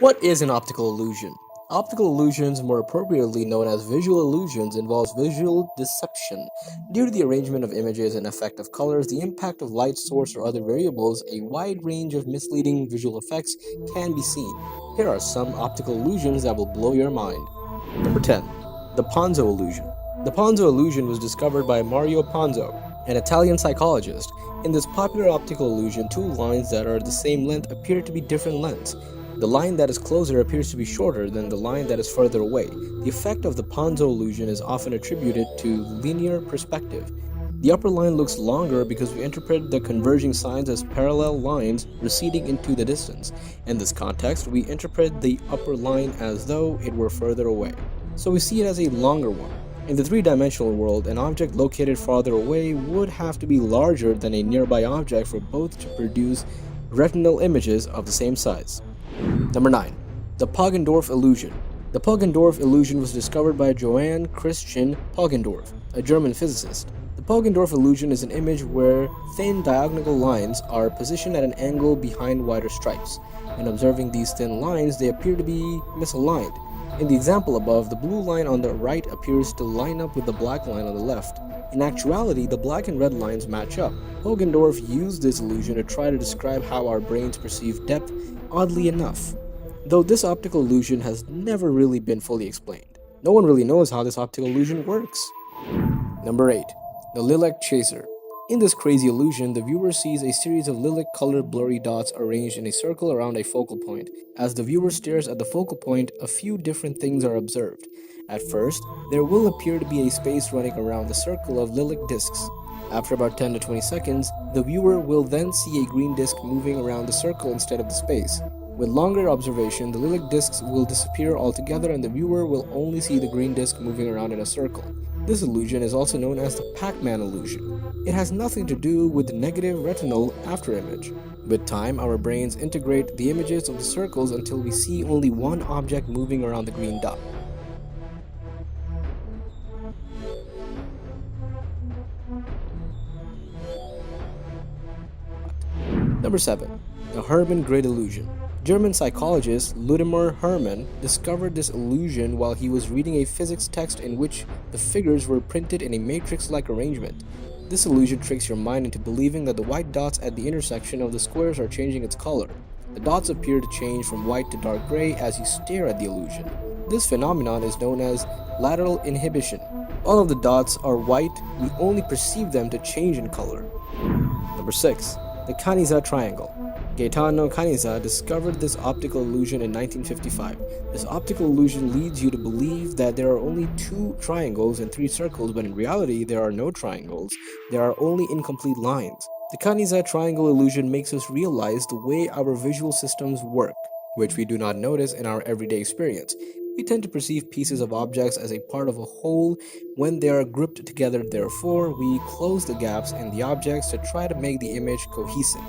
What is an optical illusion? Optical illusions, more appropriately known as visual illusions, involves visual deception. Due to the arrangement of images and effect of colors, the impact of light source or other variables, a wide range of misleading visual effects can be seen. Here are some optical illusions that will blow your mind. Number 10. The Ponzo illusion. The Ponzo illusion was discovered by Mario Ponzo, an Italian psychologist. In this popular optical illusion, two lines that are the same length appear to be different lengths. The line that is closer appears to be shorter than the line that is further away. The effect of the Ponzo illusion is often attributed to linear perspective. The upper line looks longer because we interpret the converging signs as parallel lines receding into the distance. In this context, we interpret the upper line as though it were further away, so we see it as a longer one. In the three-dimensional world, an object located farther away would have to be larger than a nearby object for both to produce retinal images of the same size. Number 9. The Poggendorf illusion. The Poggendorf illusion was discovered by Johann Christian Poggendorf, a German physicist. The Poggendorf illusion is an image where thin diagonal lines are positioned at an angle behind wider stripes. When observing these thin lines, they appear to be misaligned. In the example above, the blue line on the right appears to line up with the black line on the left. In actuality, the black and red lines match up. Poggendorf used this illusion to try to describe how our brains perceive depth, oddly enough, though this optical illusion has never really been fully explained. No one really knows how this optical illusion works. Number 8. The Lilac Chaser. In this crazy illusion, the viewer sees a series of lilac-colored blurry dots arranged in a circle around a focal point. As the viewer stares at the focal point, a few different things are observed. At first, there will appear to be a space running around the circle of lilac discs. After about 10 to 20 seconds, the viewer will then see a green disc moving around the circle instead of the space. With longer observation, the lilac discs will disappear altogether and the viewer will only see the green disc moving around in a circle. This illusion is also known as the Pac-Man illusion. It has nothing to do with the negative retinal afterimage. With time, our brains integrate the images of the circles until we see only one object moving around the green dot. Number 7. The Hermann grid illusion. German psychologist Ludimir Hermann discovered this illusion while he was reading a physics text in which the figures were printed in a matrix-like arrangement. This illusion tricks your mind into believing that the white dots at the intersection of the squares are changing its color. The dots appear to change from white to dark gray as you stare at the illusion. This phenomenon is known as lateral inhibition. All of the dots are white, we only perceive them to change in color. Number 6. The Caniza triangle. Gaetano Caniza discovered this optical illusion in 1955. This optical illusion leads you to believe that there are only two triangles and three circles, but in reality there are no triangles, there are only incomplete lines. The Caniza triangle illusion makes us realize the way our visual systems work, which we do not notice in our everyday experience. We tend to perceive pieces of objects as a part of a whole when they are grouped together. Therefore, we close the gaps in the objects to try to make the image cohesive.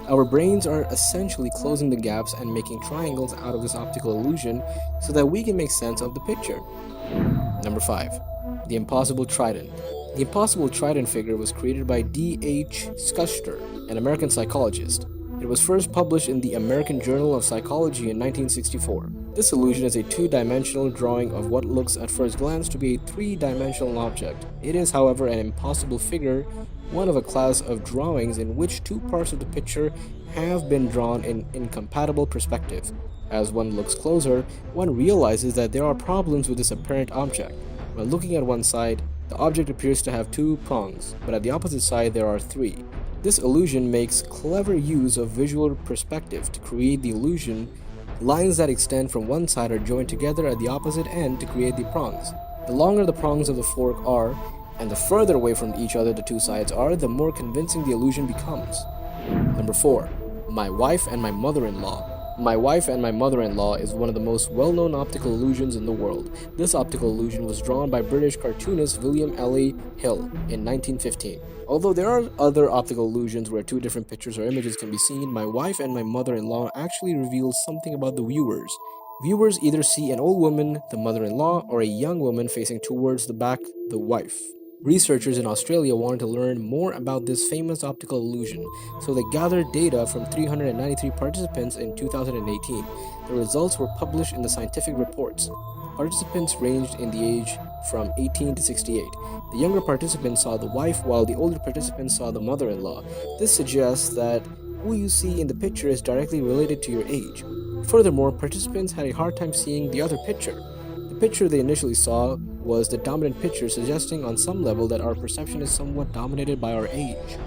Our brains are essentially closing the gaps and making triangles out of this optical illusion so that we can make sense of the picture. Number 5. The Impossible Trident. The Impossible Trident figure was created by D.H. Schuster, an American psychologist. It was first published in the American Journal of Psychology in 1964. This illusion is a two-dimensional drawing of what looks at first glance to be a three-dimensional object. It is, however, an impossible figure, one of a class of drawings in which two parts of the picture have been drawn in incompatible perspective. As one looks closer, one realizes that there are problems with this apparent object. When looking at one side, the object appears to have two prongs, but at the opposite side there are three. This illusion makes clever use of visual perspective to create the illusion. Lines that extend from one side are joined together at the opposite end to create the prongs. The longer the prongs of the fork are, and the further away from each other the two sides are, the more convincing the illusion becomes. Number 4. My Wife and My Mother-in-Law. My Wife and My Mother-in-Law is one of the most well-known optical illusions in the world. This optical illusion was drawn by British cartoonist William Ellery Hill in 1915. Although there are other optical illusions where two different pictures or images can be seen, My Wife and My Mother-in-Law actually reveals something about the viewers. Viewers either see an old woman, the mother-in-law, or a young woman facing towards the back, the wife. Researchers in Australia wanted to learn more about this famous optical illusion, so they gathered data from 393 participants in 2018. The results were published in the scientific reports. Participants ranged in the age from 18 to 68. The younger participants saw the wife, while the older participants saw the mother in law. This suggests that who you see in the picture is directly related to your age. Furthermore, participants had a hard time seeing the other picture. The picture they initially saw was the dominant picture, suggesting on some level that our perception is somewhat dominated by our age.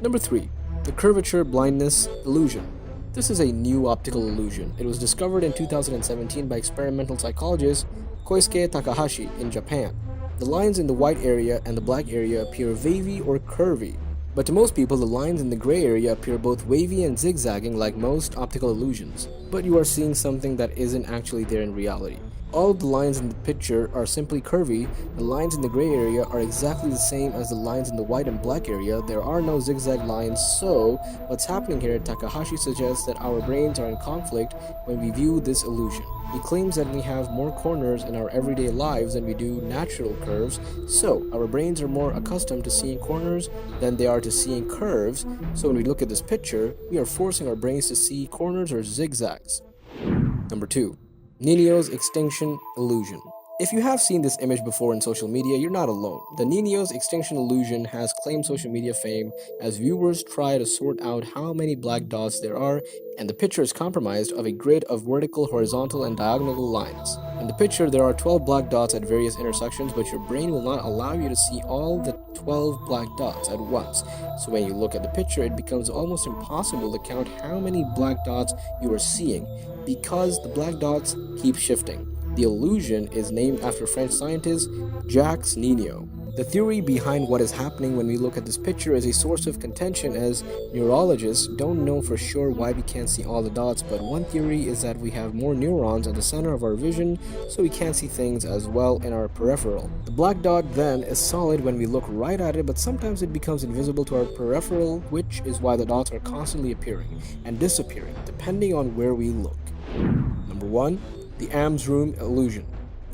Number 3. The curvature blindness illusion. This is a new optical illusion. It was discovered in 2017 by experimental psychologist Koisuke Takahashi in Japan. The lines in the white area and the black area appear wavy or curvy, but to most people, the lines in the gray area appear both wavy and zigzagging like most optical illusions. But you are seeing something that isn't actually there in reality. All of the lines in the picture are simply curvy. The lines in the gray area are exactly the same as the lines in the white and black area. There are no zigzag lines, so what's happening here, Takahashi suggests that our brains are in conflict when we view this illusion. He claims that we have more corners in our everyday lives than we do natural curves, so our brains are more accustomed to seeing corners than they are to seeing curves, so when we look at this picture, we are forcing our brains to see corners or zigzags. Number 2. Nino's extinction illusion. If you have seen this image before in social media, you're not alone. The Nino's extinction illusion has claimed social media fame as viewers try to sort out how many black dots there are, and the picture is comprised of a grid of vertical, horizontal, and diagonal lines. In the picture, there are 12 black dots at various intersections, but your brain will not allow you to see all the 12 black dots at once. So when you look at the picture, it becomes almost impossible to count how many black dots you are seeing, because the black dots keep shifting. The illusion is named after French scientist Jacques Nino. The theory behind what is happening when we look at this picture is a source of contention, as neurologists don't know for sure why we can't see all the dots, but one theory is that we have more neurons at the center of our vision, so we can't see things as well in our peripheral. The black dot then is solid when we look right at it, but sometimes it becomes invisible to our peripheral, which is why the dots are constantly appearing and disappearing depending on where we look. Number 1. The Ames Room illusion.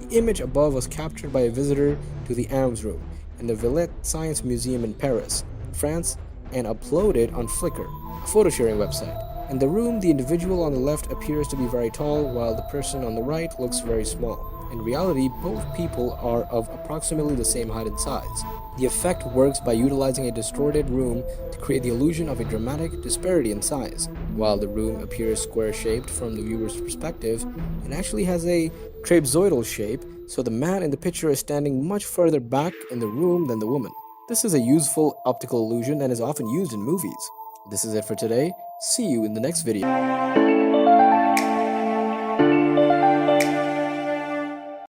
The image above was captured by a visitor to the Ames Room in the Villette Science Museum in Paris, France, and uploaded on Flickr, a photo sharing website. In the room, the individual on the left appears to be very tall, while the person on the right looks very small. In reality, both people are of approximately the same height and size. The effect works by utilizing a distorted room to create the illusion of a dramatic disparity in size. While the room appears square-shaped from the viewer's perspective, it actually has a trapezoidal shape, so the man in the picture is standing much further back in the room than the woman. This is a useful optical illusion and is often used in movies. This is it for today. See you in the next video.